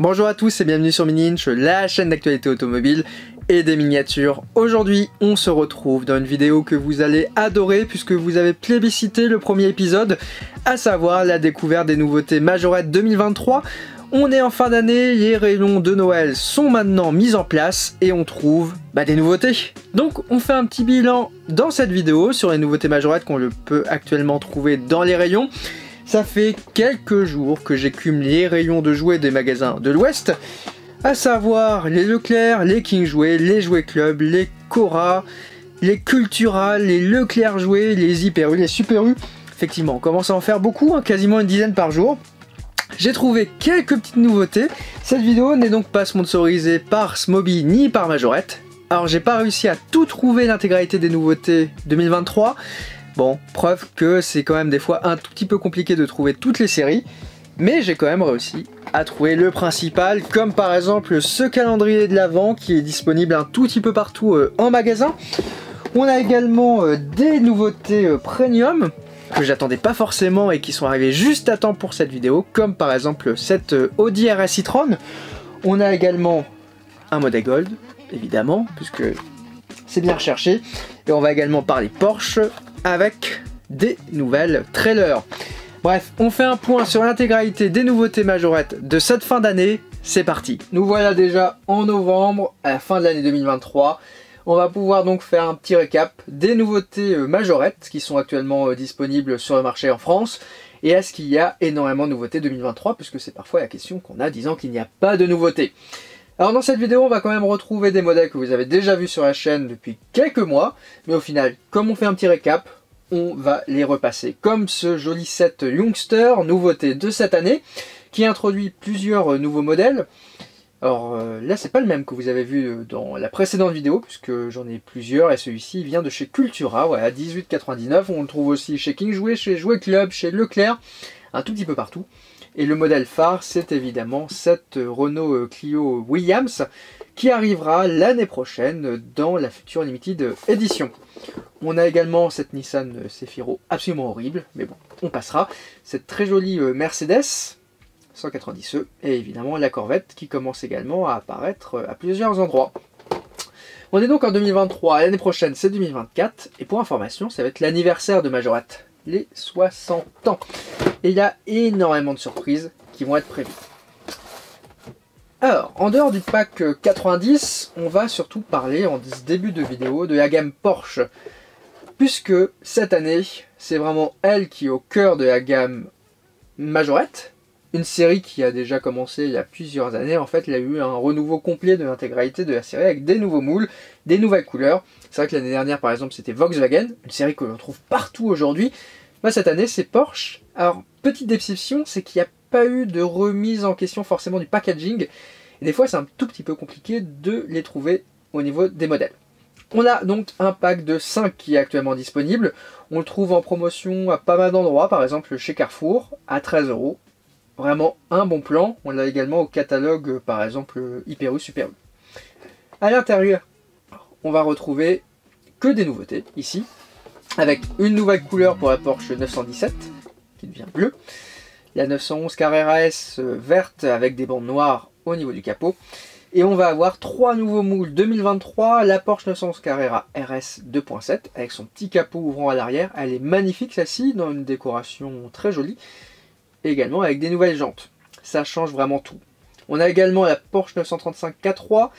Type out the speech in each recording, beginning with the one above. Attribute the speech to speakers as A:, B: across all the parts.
A: Bonjour à tous et bienvenue sur Mini-Inch, la chaîne d'actualité automobile et des miniatures. Aujourd'hui, on se retrouve dans une vidéo que vous allez adorer puisque vous avez plébiscité le premier épisode, à savoir la découverte des nouveautés Majorette 2023. On est en fin d'année, les rayons de Noël sont maintenant mis en place et on trouve des nouveautés. Donc on fait un petit bilan dans cette vidéo sur les nouveautés Majorette qu'on peut actuellement trouver dans les rayons. Ça fait quelques jours que j'écume les rayons de jouets des magasins de l'Ouest, à savoir les Leclerc, les King Jouets, les Jouets Club, les Cora, les Cultura, les Leclerc Jouets, les Hyper U, les Super U. Effectivement, on commence à en faire beaucoup, quasiment une dizaine par jour. J'ai trouvé quelques petites nouveautés. Cette vidéo n'est donc pas sponsorisée par Smoby ni par Majorette. Alors j'ai pas réussi à tout trouver l'intégralité des nouveautés 2023. Bon, preuve que c'est quand même des fois un tout petit peu compliqué de trouver toutes les séries, mais j'ai quand même réussi à trouver le principal, comme par exemple ce calendrier de l'Avent qui est disponible un tout petit peu partout en magasin. On a également des nouveautés premium que j'attendais pas forcément et qui sont arrivées juste à temps pour cette vidéo, comme par exemple cette Audi RS e-tron. On a également un modèle Gold, évidemment, puisque c'est bien recherché, et on va également parler Porsche, avec des nouvelles trailers. Bref, on fait un point sur l'intégralité des nouveautés Majorette de cette fin d'année. C'est parti. Nous voilà déjà en novembre, à la fin de l'année 2023. On va pouvoir donc faire un petit récap des nouveautés Majorette qui sont actuellement disponibles sur le marché en France. Et est-ce qu'il y a énormément de nouveautés 2023, puisque c'est parfois la question qu'on a disant qu'il n'y a pas de nouveautés. Alors dans cette vidéo, on va quand même retrouver des modèles que vous avez déjà vus sur la chaîne depuis quelques mois, mais au final, comme on fait un petit récap, on va les repasser. Comme ce joli set Youngster, nouveauté de cette année, qui introduit plusieurs nouveaux modèles. Alors là, c'est pas le même que vous avez vu dans la précédente vidéo, puisque j'en ai plusieurs, et celui-ci vient de chez Cultura, à 18,99. On le trouve aussi chez King Jouet, chez Jouet Club, chez Leclerc, un tout petit peu partout. Et le modèle phare, c'est évidemment cette Renault Clio Williams qui arrivera l'année prochaine dans la future Limited Edition. On a également cette Nissan Cefiro absolument horrible, mais bon, on passera. Cette très jolie Mercedes 190e et évidemment la Corvette qui commence également à apparaître à plusieurs endroits. On est donc en 2023, l'année prochaine c'est 2024, et pour information, ça va être l'anniversaire de Majorette, les 60 ans. Et il y a énormément de surprises qui vont être prévues. Alors, en dehors du pack 90, on va surtout parler en ce début de vidéo de la gamme Porsche. Puisque cette année, c'est vraiment elle qui est au cœur de la gamme Majorette. Une série qui a déjà commencé il y a plusieurs années. En fait, il y a eu un renouveau complet de l'intégralité de la série avec des nouveaux moules, des nouvelles couleurs. C'est vrai que l'année dernière, par exemple, c'était Volkswagen, une série que l'on trouve partout aujourd'hui. Cette année, c'est Porsche. Alors, petite déception, c'est qu'il n'y a pas eu de remise en question forcément du packaging. Et des fois, c'est un tout petit peu compliqué de les trouver au niveau des modèles. On a donc un pack de 5 qui est actuellement disponible. On le trouve en promotion à pas mal d'endroits, par exemple chez Carrefour, à 13 €. Vraiment un bon plan. On l'a également au catalogue, par exemple Hyper U, Super U. À l'intérieur, on va retrouver que des nouveautés ici, avec une nouvelle couleur pour la Porsche 917, qui devient bleue. La 911 Carrera S verte avec des bandes noires au niveau du capot. Et on va avoir 3 nouveaux moules 2023, la Porsche 911 Carrera RS 2.7 avec son petit capot ouvrant à l'arrière. Elle est magnifique celle-ci, dans une décoration très jolie. Et également avec des nouvelles jantes. Ça change vraiment tout. On a également la Porsche 935 K3.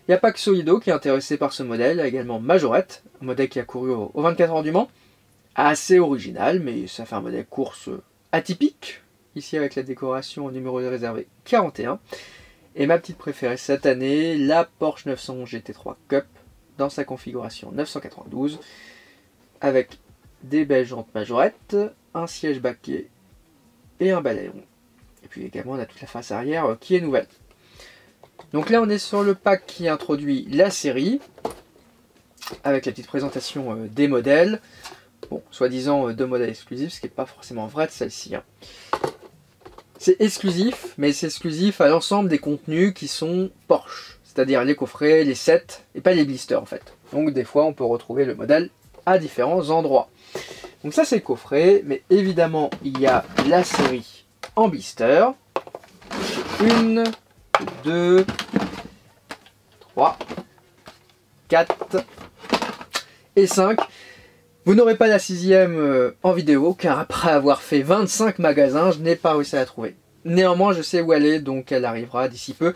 A: Il n'y a pas que Solido qui est intéressé par ce modèle. Il y a également Majorette, un modèle qui a couru au 24 heures du Mans. Assez original, mais ça fait un modèle course atypique. Ici avec la décoration en numéro réservé 41. Et ma petite préférée cette année, la Porsche 911 GT3 Cup dans sa configuration 992 avec des belles jantes Majorette, un siège baquet et un balayon. Et puis également on a toute la face arrière qui est nouvelle. Donc là on est sur le pack qui introduit la série avec la petite présentation des modèles. Bon, soi-disant 2 modèles exclusifs, ce qui n'est pas forcément vrai de celle-ci. C'est exclusif, mais c'est exclusif à l'ensemble des contenus qui sont Porsche, c'est-à-dire les coffrets, les sets, et pas les blisters en fait. Donc des fois on peut retrouver le modèle à différents endroits. Donc ça c'est le coffret, mais évidemment il y a la série en blister. Une, 2, 3, 4 et 5. Vous n'aurez pas la 6e en vidéo, car après avoir fait 25 magasins, je n'ai pas réussi à la trouver. Néanmoins, je sais où elle est, donc elle arrivera d'ici peu.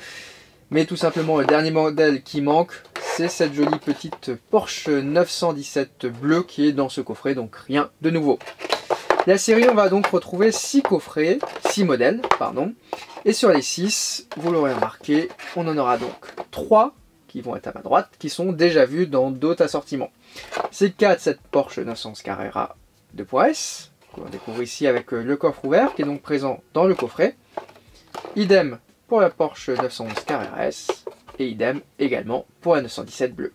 A: Mais tout simplement, le dernier modèle qui manque, c'est cette jolie petite Porsche 917 bleue qui est dans ce coffret, donc rien de nouveau. La série, on va donc retrouver 6 coffrets, 6 modèles, pardon. Et sur les 6, vous l'aurez remarqué, on en aura donc 3 qui vont être à ma droite, qui sont déjà vus dans d'autres assortiments. C'est le cas de cette Porsche 911 Carrera 2.S, qu'on découvre ici avec le coffre ouvert, qui est donc présent dans le coffret. Idem pour la Porsche 911 Carrera S, et idem également pour la 917 bleue.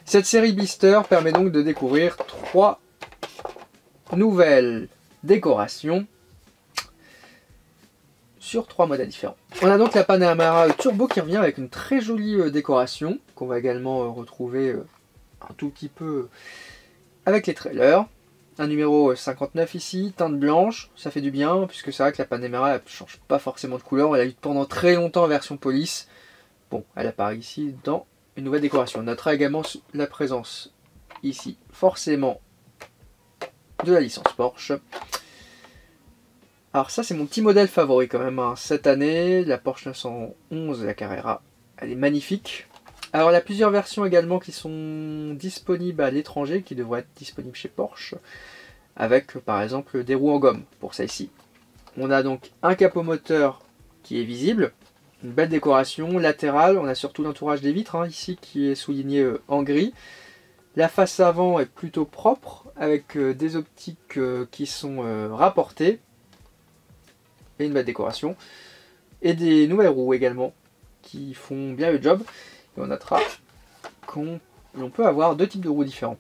A: Cette série blister permet donc de découvrir 3 nouvelles décorations sur 3 modèles différents. On a donc la Panamera Turbo qui revient avec une très jolie décoration, qu'on va également retrouver un tout petit peu avec les trailers. Un numéro 59 ici, teinte blanche, ça fait du bien, puisque c'est vrai que la Panamera ne change pas forcément de couleur. On l'a eu pendant très longtemps en version police. Bon, elle apparaît ici dans une nouvelle décoration. On notera également la présence ici, forcément, de la licence Porsche. Alors ça, c'est mon petit modèle favori quand même, hein. Cette année, la Porsche 911, la Carrera, elle est magnifique. Alors il y a plusieurs versions également qui sont disponibles à l'étranger, qui devraient être disponibles chez Porsche, avec par exemple des roues en gomme pour celle-ci. On a donc un capot moteur qui est visible, une belle décoration latérale, on a surtout l'entourage des vitres hein, ici qui est souligné en gris. La face avant est plutôt propre, avec des optiques qui sont rapportées, et une belle décoration, et des nouvelles roues également, qui font bien le job. Et on notera qu'on peut avoir 2 types de roues différents.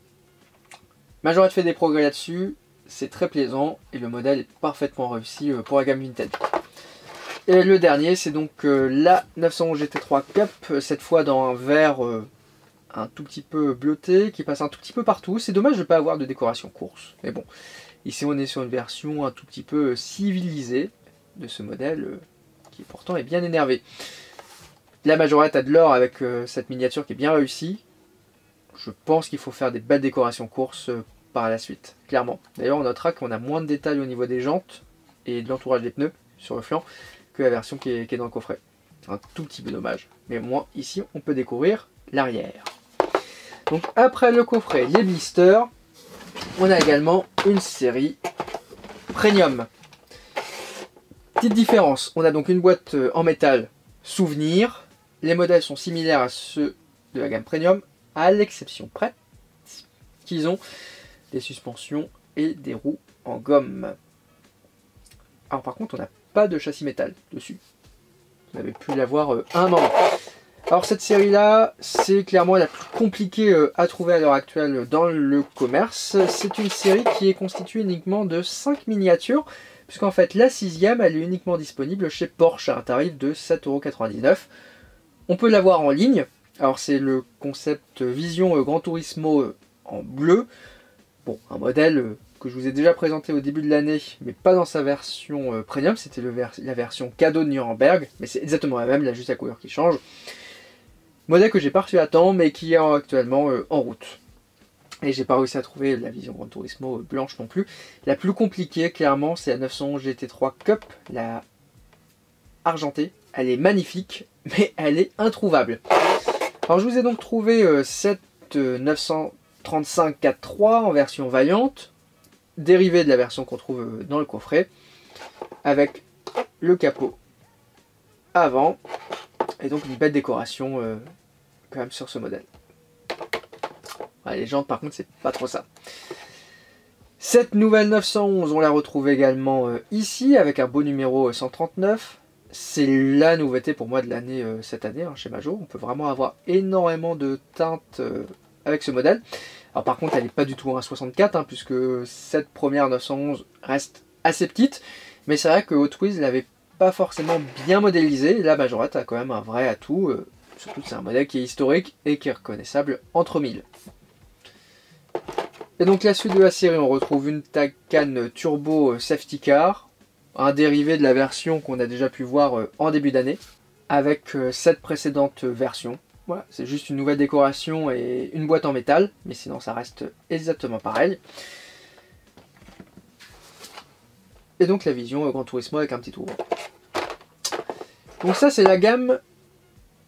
A: Majorette fait des progrès là-dessus, c'est très plaisant, et le modèle est parfaitement réussi pour la gamme Vintage. Et le dernier, c'est donc la 911 GT3 Cup, cette fois dans un vert un tout petit peu bleuté, qui passe un tout petit peu partout. C'est dommage de ne pas avoir de décoration course, mais bon. Ici on est sur une version un tout petit peu civilisée de ce modèle, qui pourtant est bien énervé. La Majorette a de l'or avec cette miniature qui est bien réussie. Je pense qu'il faut faire des belles décorations courses par la suite, clairement. D'ailleurs, on notera qu'on a moins de détails au niveau des jantes et de l'entourage des pneus sur le flanc que la version qui est dans le coffret. Un tout petit peu dommage. Mais au moins, ici, on peut découvrir l'arrière. Donc, après le coffret, les blisters, on a également une série premium. Petite différence, on a donc une boîte en métal souvenir. Les modèles sont similaires à ceux de la gamme Premium, à l'exception près qu'ils ont des suspensions et des roues en gomme. Alors par contre, on n'a pas de châssis métal dessus. Vous avez pu l'avoir un moment. Alors cette série-là, c'est clairement la plus compliquée à trouver à l'heure actuelle dans le commerce. C'est une série qui est constituée uniquement de 5 miniatures, puisqu'en fait la 6e, elle est uniquement disponible chez Porsche à un tarif de 7,99 €. On peut l'avoir en ligne. Alors c'est le concept Vision Gran Turismo en bleu. Bon, un modèle que je vous ai déjà présenté au début de l'année, mais pas dans sa version premium. C'était la version cadeau de Nuremberg, mais c'est exactement la même, il y a juste la couleur qui change. Modèle que j'ai pas reçu à temps, mais qui est actuellement en route. Et j'ai pas réussi à trouver la Vision Gran Turismo blanche non plus. La plus compliquée, clairement, c'est la 911 GT3 Cup, la argentée. Elle est magnifique, mais elle est introuvable. Alors je vous ai donc trouvé cette 935 4.3 en version Vaillante, dérivée de la version qu'on trouve dans le coffret, avec le capot avant, et donc une belle décoration quand même sur ce modèle. Ouais, les jantes par contre c'est pas trop ça. Cette nouvelle 911, on la retrouve également ici, avec un beau numéro 139. C'est la nouveauté pour moi de l'année cette année hein, chez Major. On peut vraiment avoir énormément de teintes avec ce modèle. Alors par contre, elle n'est pas du tout un 64, hein, puisque cette première 911 reste assez petite. Mais c'est vrai que Hot Wheels l'avait pas forcément bien modélisé. Et la Majorette a quand même un vrai atout. Surtout que c'est un modèle qui est historique et qui est reconnaissable entre mille. Et donc la suite de la série, on retrouve une Taycan Turbo Safety Car. Un dérivé de la version qu'on a déjà pu voir en début d'année. avec cette précédente version. Voilà, c'est juste une nouvelle décoration et une boîte en métal, mais sinon ça reste exactement pareil. Et donc la Vision Gran Turismo avec un petit tour. Donc ça c'est la gamme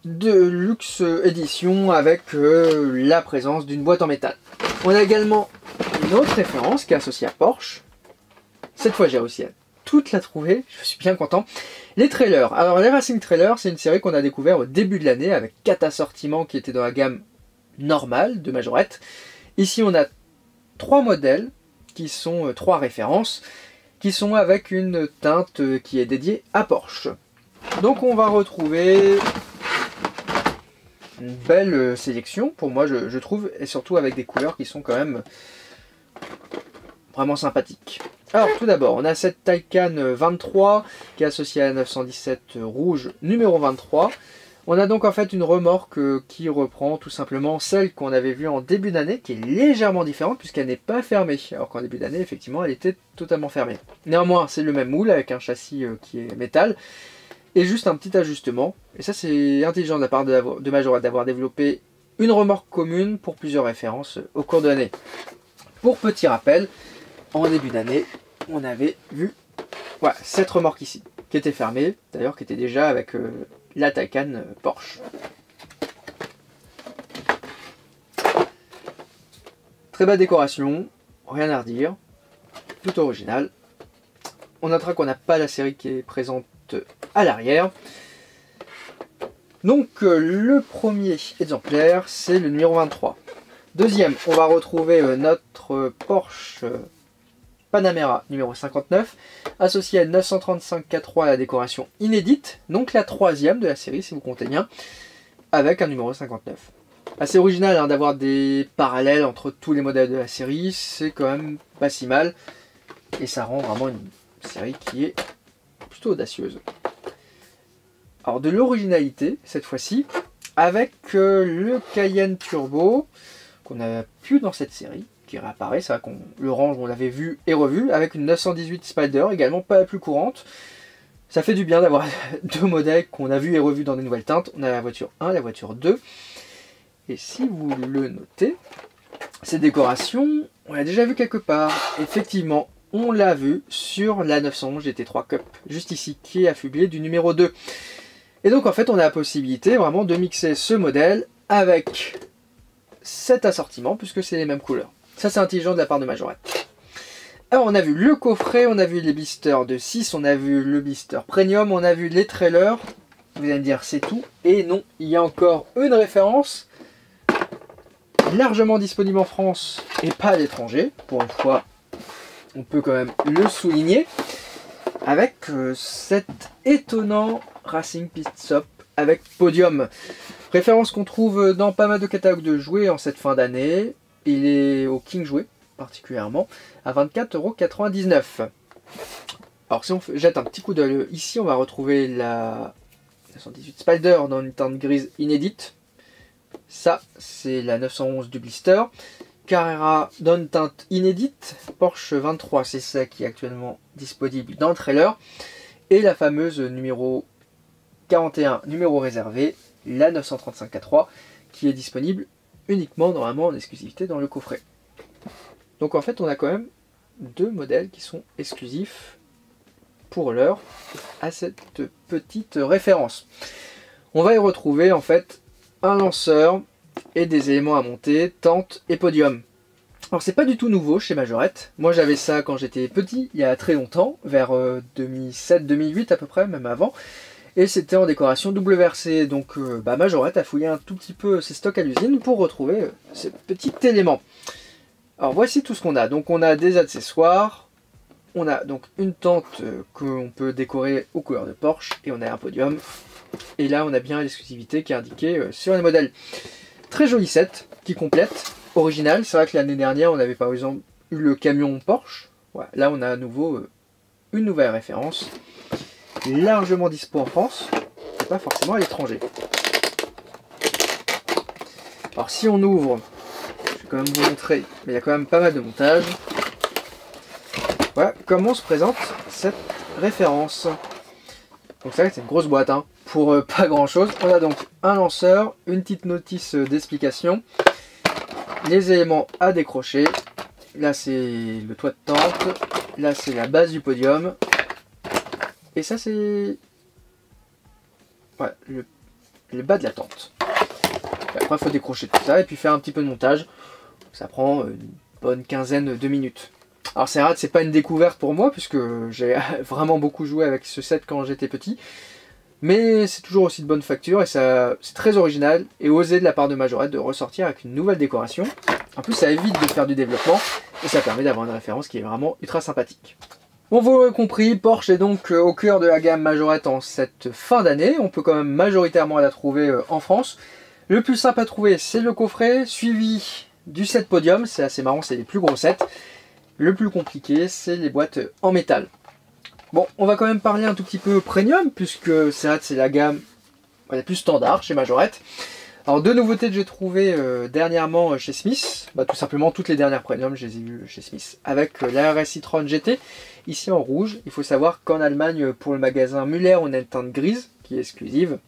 A: de luxe édition avec la présence d'une boîte en métal. On a également une autre référence qui est associée à Porsche. Cette fois j'ai réussi à toute la trouver, je suis bien content. Les trailers. Alors les Racing Trailers, c'est une série qu'on a découvert au début de l'année avec 4 assortiments qui étaient dans la gamme normale de Majorette. Ici on a 3 modèles qui sont 3 références qui sont avec une teinte qui est dédiée à Porsche. Donc on va retrouver une belle sélection pour moi je trouve, et surtout avec des couleurs qui sont quand même vraiment sympathiques. Alors tout d'abord, on a cette Taycan 23 qui est associée à la 917 rouge numéro 23. On a donc en fait une remorque qui reprend tout simplement celle qu'on avait vue en début d'année, qui est légèrement différente puisqu'elle n'est pas fermée. Alors qu'en début d'année, effectivement, elle était totalement fermée. Néanmoins, c'est le même moule avec un châssis qui est métal et juste un petit ajustement. Et ça, c'est intelligent de la part de Majorette d'avoir développé une remorque commune pour plusieurs références au cours de l'année. Pour petit rappel, en début d'année, on avait vu voilà, cette remorque ici, qui était fermée, d'ailleurs qui était déjà avec la Taycan Porsche. Très belle décoration, rien à redire, tout original. On notera qu'on n'a pas la série qui est présente à l'arrière. Donc le premier exemplaire, c'est le numéro 23. Deuxième, on va retrouver notre Porsche Panamera numéro 59, associé à 935 K3 à la décoration inédite, donc la troisième de la série si vous comptez bien, avec un numéro 59. Assez original hein, d'avoir des parallèles entre tous les modèles de la série, c'est quand même pas si mal, et ça rend vraiment une série qui est plutôt audacieuse. Alors de l'originalité cette fois-ci, avec le Cayenne Turbo, qu'on n'a plus dans cette série, qui réapparaît, c'est vrai qu'on le range, on l'avait vu et revu, avec une 918 Spider, également pas la plus courante. Ça fait du bien d'avoir deux modèles qu'on a vu et revu dans des nouvelles teintes. On a la voiture 1, la voiture 2. Et si vous le notez, ces décorations, on l'a déjà vu quelque part. Effectivement, on l'a vu sur la 911 GT3 Cup, juste ici, qui est affublée du numéro 2. Et donc en fait, on a la possibilité vraiment de mixer ce modèle avec cet assortiment, puisque c'est les mêmes couleurs. Ça, c'est intelligent de la part de Majorette. Alors, on a vu le coffret, on a vu les blisters de 6, on a vu le blister premium, on a vu les trailers. Vous allez me dire, c'est tout. Et non, il y a encore une référence, largement disponible en France et pas à l'étranger. Pour une fois, on peut quand même le souligner. Avec cet étonnant Racing Pit Stop avec Podium. Référence qu'on trouve dans pas mal de catalogues de jouets en cette fin d'année. Il est au King Jouet particulièrement à 24,99 €. Alors si on jette un petit coup d'œil ici, on va retrouver la 918 Spider dans une teinte grise inédite. Ça c'est la 911 du blister. Carrera dans une teinte inédite. Porsche 23, c'est ça qui est actuellement disponible dans le trailer. Et la fameuse numéro 41, numéro réservé, la 935 K3, qui est disponible uniquement normalement en exclusivité dans le coffret. Donc en fait on a quand même deux modèles qui sont exclusifs pour l'heure à cette petite référence. On va y retrouver en fait un lanceur et des éléments à monter, tente et podium. Alors c'est pas du tout nouveau chez Majorette. Moi j'avais ça quand j'étais petit, il y a très longtemps, vers 2007-2008 à peu près, même avant. Et c'était en décoration WRC, donc Majorette a fouillé un tout petit peu ses stocks à l'usine pour retrouver ces petits éléments. Alors voici tout ce qu'on a. Donc on a des accessoires, on a donc une tente qu'on peut décorer aux couleurs de Porsche, et on a un podium. Et là on a bien l'exclusivité qui est indiquée sur les modèles. Très joli set qui complète, original. C'est vrai que l'année dernière on avait par exemple eu le camion Porsche. Voilà. Là on a à nouveau une nouvelle référence. Largement dispo en France, pas forcément à l'étranger. Alors si on ouvre, je vais quand même vous montrer, mais il y a quand même pas mal de montage. Voilà comment se présente cette référence. Donc c'est vrai que c'est une grosse boîte, hein. pour pas grand chose. On a donc un lanceur, une petite notice d'explication, les éléments à décrocher. Là c'est le toit de tente, là c'est la base du podium, et ça c'est voilà, le bas de la tente. Et après il faut décrocher tout ça et puis faire un petit peu de montage. Ça prend une bonne quinzaine de minutes. Alors c'est rare, c'est pas une découverte pour moi puisque j'ai vraiment beaucoup joué avec ce set quand j'étais petit. Mais c'est toujours aussi de bonne facture et c'est très original et osé de la part de Majorette de ressortir avec une nouvelle décoration. En plus ça évite de faire du développement et ça permet d'avoir une référence qui est vraiment ultra sympathique. Bon, vous l'aurez compris, Porsche est donc au cœur de la gamme Majorette en cette fin d'année. On peut quand même majoritairement la trouver en France. Le plus simple à trouver c'est le coffret, suivi du set podium, c'est assez marrant, c'est les plus gros sets. Le plus compliqué c'est les boîtes en métal. Bon, on va quand même parler un tout petit peu premium, puisque c'est la gamme la plus standard chez Majorette. Alors, deux nouveautés que j'ai trouvées dernièrement chez Smith. Tout simplement, toutes les dernières premium, je les ai vues chez Smith. Avec la RS e-tron GT, ici en rouge. Il faut savoir qu'en Allemagne, pour le magasin Müller, on a une teinte grise, qui est exclusive.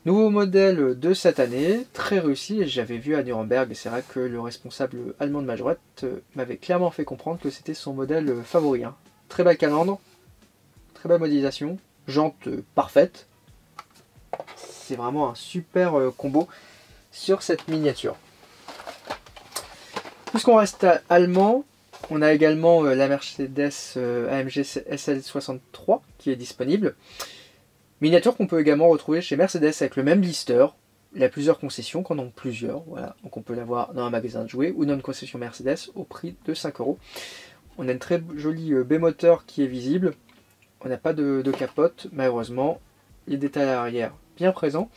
A: Nouveau modèle de cette année, très réussi. J'avais vu à Nuremberg, et c'est vrai que le responsable allemand de Majorette m'avait clairement fait comprendre que c'était son modèle favori. Hein. Très belle calandre, très belle modélisation, jante parfaite. C'est vraiment un super combo sur cette miniature. Puisqu'on reste allemand, on a également la Mercedes AMG SL63 qui est disponible. Miniature qu'on peut également retrouver chez Mercedes avec le même blister. Il y a plusieurs concessions, qu'on en a plusieurs. Voilà. Donc on peut l'avoir dans un magasin de jouets ou dans une concession Mercedes au prix de 5 €. On a une très jolie baie moteur qui est visible. On n'a pas de capote, malheureusement. Les détails à l'arrière bien présents.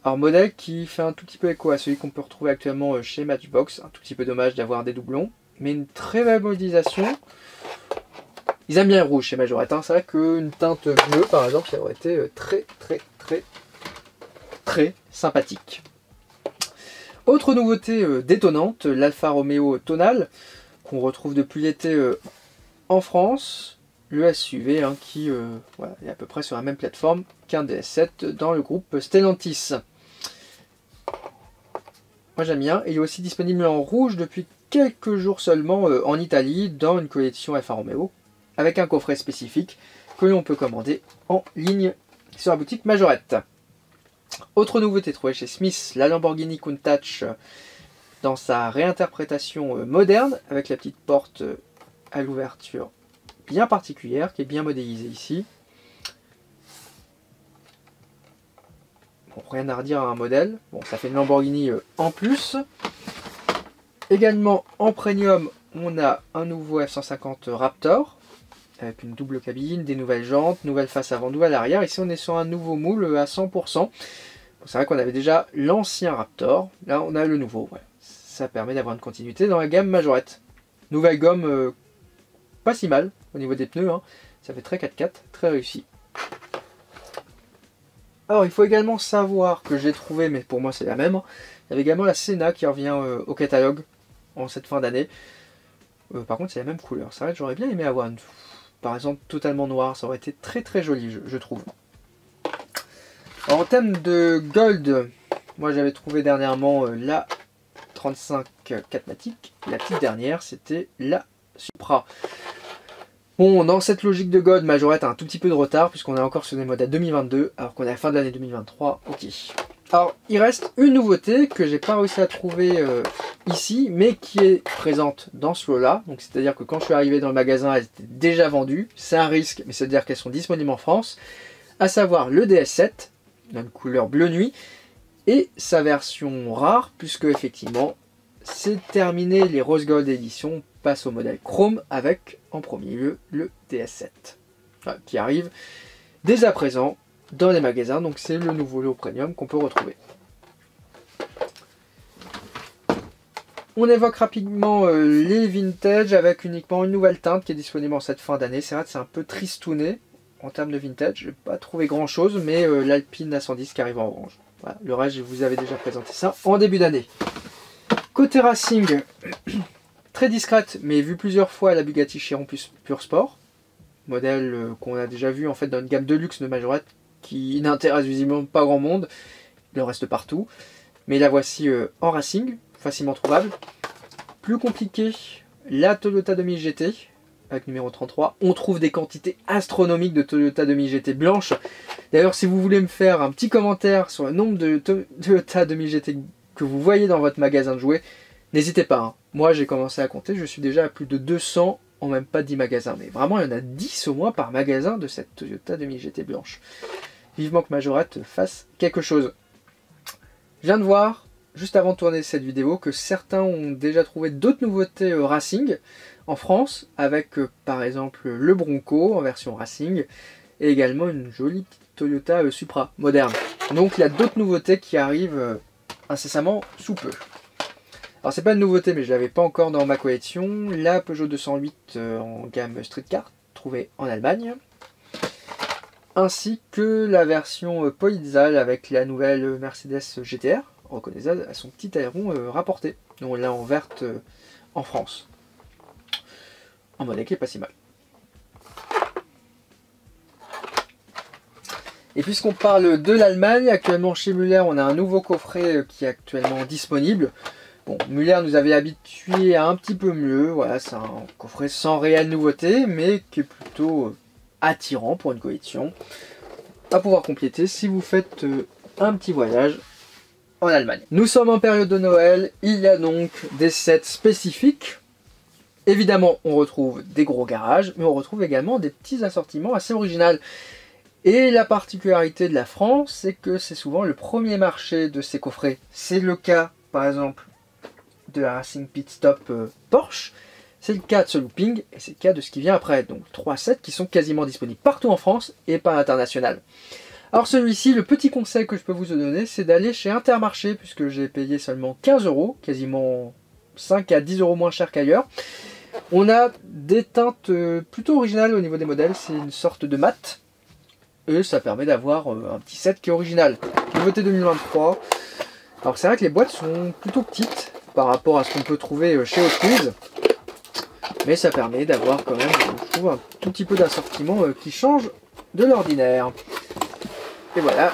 A: Alors, modèle qui fait un tout petit peu écho à celui qu'on peut retrouver actuellement chez Matchbox. Un tout petit peu dommage d'avoir des doublons. Mais une très belle modélisation. Ils aiment bien le rouge chez Majorette. Hein. C'est vrai qu'une teinte bleue, par exemple, ça aurait été très sympathique. Autre nouveauté détonnante, l'Alfa Romeo Tonal. Qu'on retrouve depuis l'été en France, le SUV qui voilà, est à peu près sur la même plateforme qu'un DS7 dans le groupe Stellantis. Moi j'aime bien, et il est aussi disponible en rouge depuis quelques jours seulement en Italie dans une collection Alfa Romeo avec un coffret spécifique que l'on peut commander en ligne sur la boutique Majorette. Autre nouveauté trouvée chez Smith, la Lamborghini Countach dans sa réinterprétation moderne, avec la petite porte à l'ouverture bien particulière, qui est bien modélisée ici. Bon, rien à redire à un modèle. Bon, ça fait une Lamborghini en plus. Également en premium, on a un nouveau F-150 Raptor, avec une double cabine, des nouvelles jantes, nouvelle face avant, nouvelle arrière. Ici, on est sur un nouveau moule à 100%. C'est vrai qu'on avait déjà l'ancien Raptor. Là, on a le nouveau. Voilà. Ça permet d'avoir une continuité dans la gamme Majorette. Nouvelle gomme pas si mal au niveau des pneus. Hein. Ça fait très 4x4, très réussi. Alors, il faut également savoir que j'ai trouvé, mais pour moi c'est la même. Il y avait également la Senna qui revient au catalogue en cette fin d'année. Par contre, c'est la même couleur. C'est vrai que j'aurais bien aimé avoir une, par exemple, totalement noire. Ça aurait été très joli, je trouve. Alors, en termes de gold, moi j'avais trouvé dernièrement la 35 4matic. La petite dernière, c'était la Supra. Bon, dans cette logique de gold, Majorette a un tout petit peu de retard, puisqu'on est encore sur des modèles 2022, alors qu'on est à la fin de l'année 2023. Ok. Alors, il reste une nouveauté que j'ai pas réussi à trouver ici, mais qui est présente dans ce lot-là. Donc, c'est-à-dire que quand je suis arrivé dans le magasin, elles étaient déjà vendues. C'est un risque, mais c'est-à-dire qu'elles sont disponibles en France. À savoir le DS7, dans une couleur bleu nuit, et sa version rare, puisque effectivement, c'est terminé les Rose Gold Edition, passe au modèle Chrome avec en premier lieu le DS7, voilà, qui arrive dès à présent dans les magasins. Donc c'est le nouveau lot premium qu'on peut retrouver. On évoque rapidement les vintage avec uniquement une nouvelle teinte qui est disponible en cette fin d'année. C'est vrai que c'est un peu tristouné en termes de vintage. Je n'ai pas trouvé grand chose, mais l'Alpine A110 qui arrive en orange. Voilà, le reste, je vous avais déjà présenté ça en début d'année. Côté Racing, très discrète, mais vue plusieurs fois la Bugatti Chiron Pure Sport. Modèle qu'on a déjà vu en fait dans une gamme de luxe de Majorette, qui n'intéresse visiblement pas grand monde. Il en reste partout. Mais la voici en racing, facilement trouvable. Plus compliqué, la Toyota 2000 GT, avec numéro 33. On trouve des quantités astronomiques de Toyota 2000 GT blanches. D'ailleurs, si vous voulez me faire un petit commentaire sur le nombre de Toyota 2000 GT que vous voyez dans votre magasin de jouets, n'hésitez pas. Hein. Moi, j'ai commencé à compter, je suis déjà à plus de 200 en même pas 10 magasins. Mais vraiment, il y en a 10 au moins par magasin de cette Toyota 2000 GT blanche. Vivement que Majorette fasse quelque chose. Je viens de voir, juste avant de tourner cette vidéo, que certains ont déjà trouvé d'autres nouveautés racing en France, avec par exemple le Bronco en version racing, et également une jolie petite Toyota Supra moderne. Donc il y a d'autres nouveautés qui arrivent incessamment sous peu. Alors c'est pas une nouveauté, mais je l'avais pas encore dans ma collection, la Peugeot 208 en gamme Street Car, trouvée en Allemagne, ainsi que la version Polizal avec la nouvelle Mercedes GTR, reconnaissable à son petit aéron rapporté, donc là en verte en France. En modèle qui est pas si mal. Et puisqu'on parle de l'Allemagne, actuellement chez Müller, on a un nouveau coffret qui est actuellement disponible. Bon, Müller nous avait habitués à un petit peu mieux, voilà, c'est un coffret sans réelle nouveauté, mais qui est plutôt attirant pour une collection. À pouvoir compléter si vous faites un petit voyage en Allemagne. Nous sommes en période de Noël, il y a donc des sets spécifiques. Évidemment, on retrouve des gros garages, mais on retrouve également des petits assortiments assez originaux. Et la particularité de la France, c'est que c'est souvent le premier marché de ces coffrets. C'est le cas, par exemple, de la Racing Pit Stop Porsche. C'est le cas de ce looping, et c'est le cas de ce qui vient après. Donc 3 sets qui sont quasiment disponibles partout en France et pas à l'international. Alors celui-ci, le petit conseil que je peux vous donner, c'est d'aller chez Intermarché, puisque j'ai payé seulement 15 €, quasiment 5 à 10 € moins cher qu'ailleurs. On a des teintes plutôt originales au niveau des modèles, c'est une sorte de mat. Et ça permet d'avoir un petit set qui est original. Nouveauté 2023. Alors c'est vrai que les boîtes sont plutôt petites par rapport à ce qu'on peut trouver chez Hot Wheels. Mais ça permet d'avoir quand même, je trouve, un tout petit peu d'assortiment qui change de l'ordinaire. Et voilà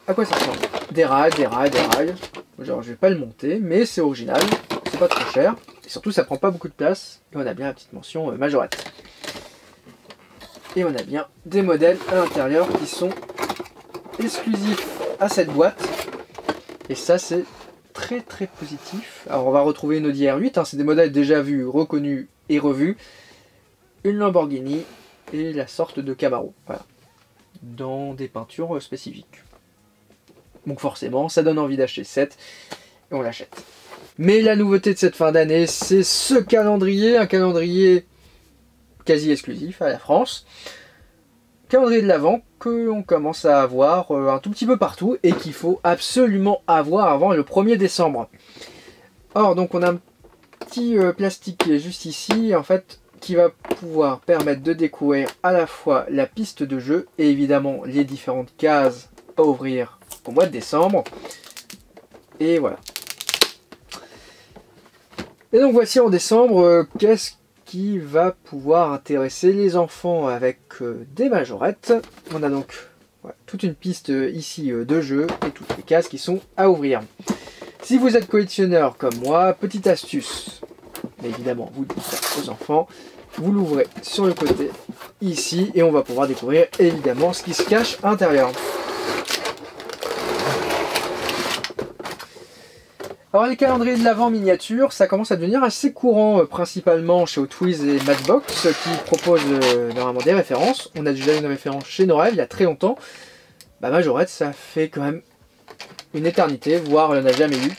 A: à quoi ça ressemble. Des rails, des rails, des rails. Genre je vais pas le monter, mais c'est original, c'est pas trop cher. Et surtout ça prend pas beaucoup de place. Et on a bien la petite mention Majorette. Et on a bien des modèles à l'intérieur qui sont exclusifs à cette boîte. Et ça c'est très très positif. Alors on va retrouver une Audi R8, hein, c'est des modèles déjà vus, reconnus et revus. Une Lamborghini et la sorte de Camaro. Voilà. Dans des peintures spécifiques. Donc forcément ça donne envie d'acheter 7 et on l'achète. Mais la nouveauté de cette fin d'année, c'est ce calendrier, un calendrier quasi exclusif à la France. Calendrier de l'Avent que l'on commence à avoir un tout petit peu partout et qu'il faut absolument avoir avant le 1er décembre. Or donc on a un petit plastique qui est juste ici en fait qui va pouvoir permettre de découvrir à la fois la piste de jeu et évidemment les différentes cases à ouvrir au mois de décembre. Et voilà. Et donc voici en décembre, qu'est-ce qui va pouvoir intéresser les enfants avec des majorettes. On a donc voilà, toute une piste ici de jeu et toutes les cases qui sont à ouvrir. Si vous êtes collectionneur comme moi, petite astuce, mais évidemment vous dites ça aux enfants, vous l'ouvrez sur le côté ici et on va pouvoir découvrir évidemment ce qui se cache à l'intérieur. Alors les calendriers de l'Avent miniature, ça commence à devenir assez courant, principalement chez Hot Wheels et Matchbox, qui proposent normalement des références. On a déjà une référence chez Norel il y a très longtemps. Bah Majorette, ça fait quand même une éternité, voire elle n'en a jamais eu.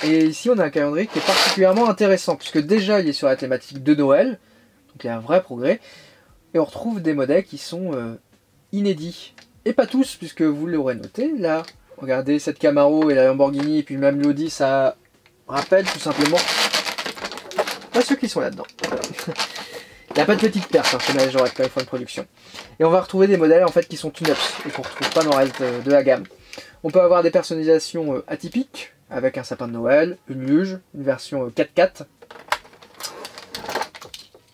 A: Et ici on a un calendrier qui est particulièrement intéressant, puisque déjà il est sur la thématique de Noël, donc il y a un vrai progrès. Et on retrouve des modèles qui sont inédits. Et pas tous, puisque vous l'aurez noté, là... Regardez cette Camaro et la Lamborghini et puis même l'Audi, ça rappelle tout simplement pas ceux qui sont là-dedans. Voilà. Il n'y a pas de petite perte chez Majorette quand ils font une production. Et on va retrouver des modèles en fait qui sont tune-ups et qu'on ne retrouve pas dans le reste de la gamme. On peut avoir des personnalisations atypiques avec un sapin de Noël, une luge, une version 4x4.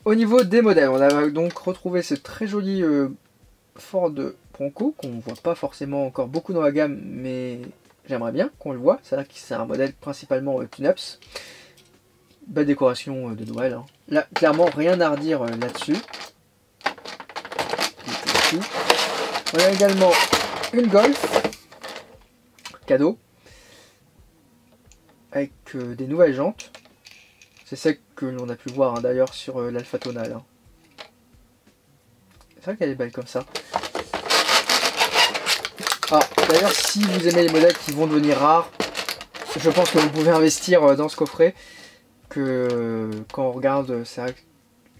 A: Au niveau des modèles, on a donc retrouvé ce très joli Ford Franco, qu'on voit pas forcément encore beaucoup dans la gamme, mais j'aimerais bien qu'on le voit. C'est vrai que c'est un modèle principalement tune-ups. Belle décoration de Noël. Hein. Là, clairement, rien à redire là-dessus. On a également une Golf, cadeau, avec des nouvelles jantes. C'est celle que l'on a pu voir hein, d'ailleurs sur l'Alpha Tonal. Hein. C'est vrai qu'elle est belle comme ça. Ah, d'ailleurs, si vous aimez les modèles qui vont devenir rares, je pense que vous pouvez investir dans ce coffret. Que quand on regarde, c'est vrai que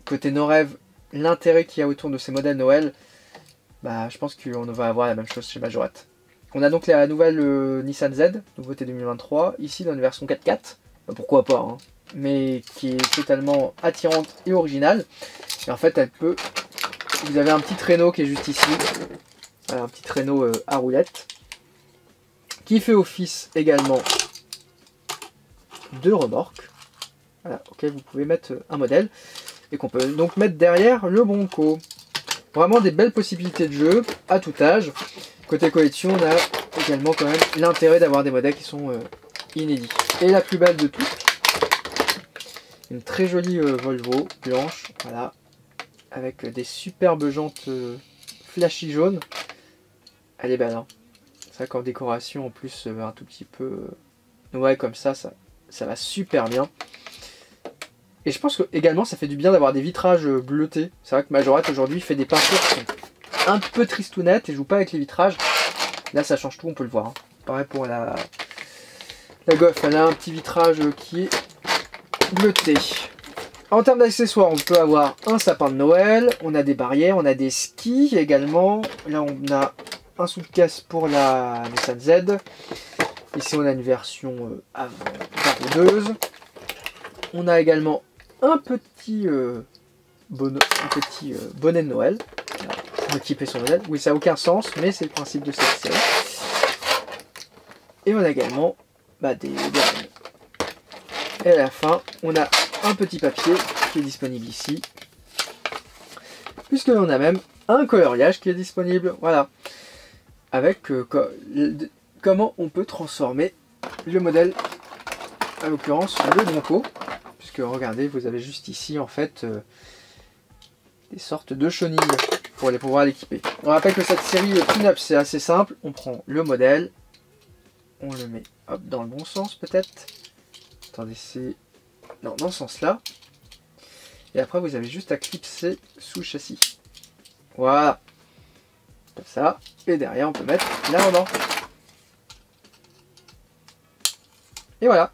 A: côté Norev, l'intérêt qu'il y a autour de ces modèles Noël, bah, je pense qu'on va avoir la même chose chez Majorette. On a donc la nouvelle Nissan Z, nouveauté 2023, ici dans une version 4x4, bah, pourquoi pas, hein, mais qui est totalement attirante et originale. Et en fait, elle peut... Vous avez un petit traîneau qui est juste ici, un petit traîneau à roulettes, qui fait office également de remorque. Voilà, ok, vous pouvez mettre un modèle et qu'on peut donc mettre derrière le Bronco. Vraiment des belles possibilités de jeu à tout âge. Côté collection, on a également quand même l'intérêt d'avoir des modèles qui sont inédits. Et la plus belle de toutes, une très jolie Volvo blanche, voilà, avec des superbes jantes flashy jaunes. Elle est belle, hein. C'est vrai qu'en décoration en plus un tout petit peu ouais comme ça va super bien. Et je pense que également ça fait du bien d'avoir des vitrages bleutés. C'est vrai que Majorette aujourd'hui fait des peintures qui sont un peu tristounettes et joue pas avec les vitrages. Là ça change tout, on peut le voir. Hein. Pareil pour la Golf, elle a un petit vitrage qui est bleuté. En termes d'accessoires, on peut avoir un sapin de Noël, on a des barrières, on a des skis également. Là on a un sous-caisse pour la Nissan Z. Ici on a une version baroudeuse. On a également un petit bonnet de Noël pour équiper son modèle. Oui, ça n'a aucun sens, mais c'est le principe de cette série. Et on a également des règles. Et à la fin, on a un petit papier qui est disponible ici. Puisque l'on a même un coloriage qui est disponible. Voilà. Avec comment on peut transformer le modèle, en l'occurrence le Bronco. Puisque regardez, vous avez juste ici en fait des sortes de chenilles pour pouvoir l'équiper. On rappelle que cette série Tune-Up c'est assez simple. On prend le modèle, on le met hop, dans le bon sens peut-être. Attendez, c'est... Non, dans ce sens-là. Et après vous avez juste à clipser sous le châssis. Voilà. Comme ça. Et derrière on peut mettre la remorque. Et voilà.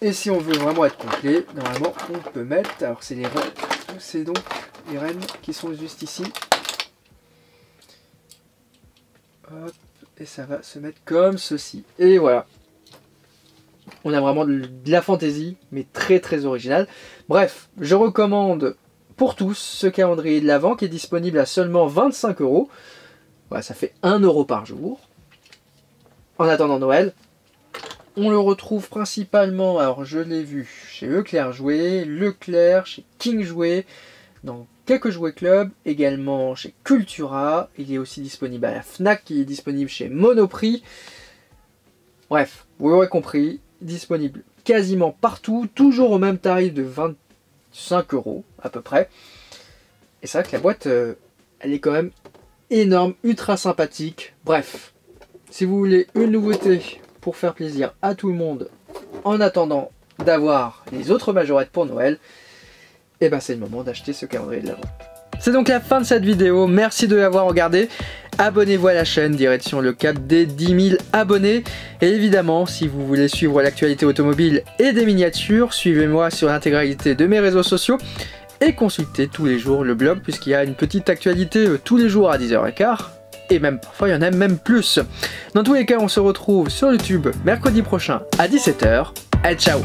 A: Et si on veut vraiment être complet, normalement on peut mettre, alors c'est les rênes, c'est donc les rênes qui sont juste ici. Hop, et ça va se mettre comme ceci. Et voilà. On a vraiment de la fantaisie, mais très très original. Bref, je recommande pour tous ce calendrier de l'Avent qui est disponible à seulement 25 €. Voilà, ça fait 1 € par jour. En attendant Noël. On le retrouve principalement, alors je l'ai vu chez Leclerc Jouet, Leclerc, chez King Jouet, dans quelques jouets clubs, également chez Cultura. Il est aussi disponible à la Fnac, il est disponible chez Monoprix. Bref, vous l'aurez compris, disponible quasiment partout, toujours au même tarif de 25 € à peu près. Et c'est vrai que la boîte, elle est quand même énorme, ultra sympathique. Bref, si vous voulez une nouveauté pour faire plaisir à tout le monde en attendant d'avoir les autres majorettes pour Noël, et ben c'est le moment d'acheter ce calendrier de l'Avent. C'est donc la fin de cette vidéo, merci de l'avoir regardé. Abonnez-vous à la chaîne, direction le cap des 10 000 abonnés. Et évidemment, si vous voulez suivre l'actualité automobile et des miniatures, suivez-moi sur l'intégralité de mes réseaux sociaux et consultez tous les jours le blog puisqu'il y a une petite actualité tous les jours à 10h15. Et même parfois il y en a même plus. Dans tous les cas, on se retrouve sur YouTube mercredi prochain à 17h. Allez, ciao!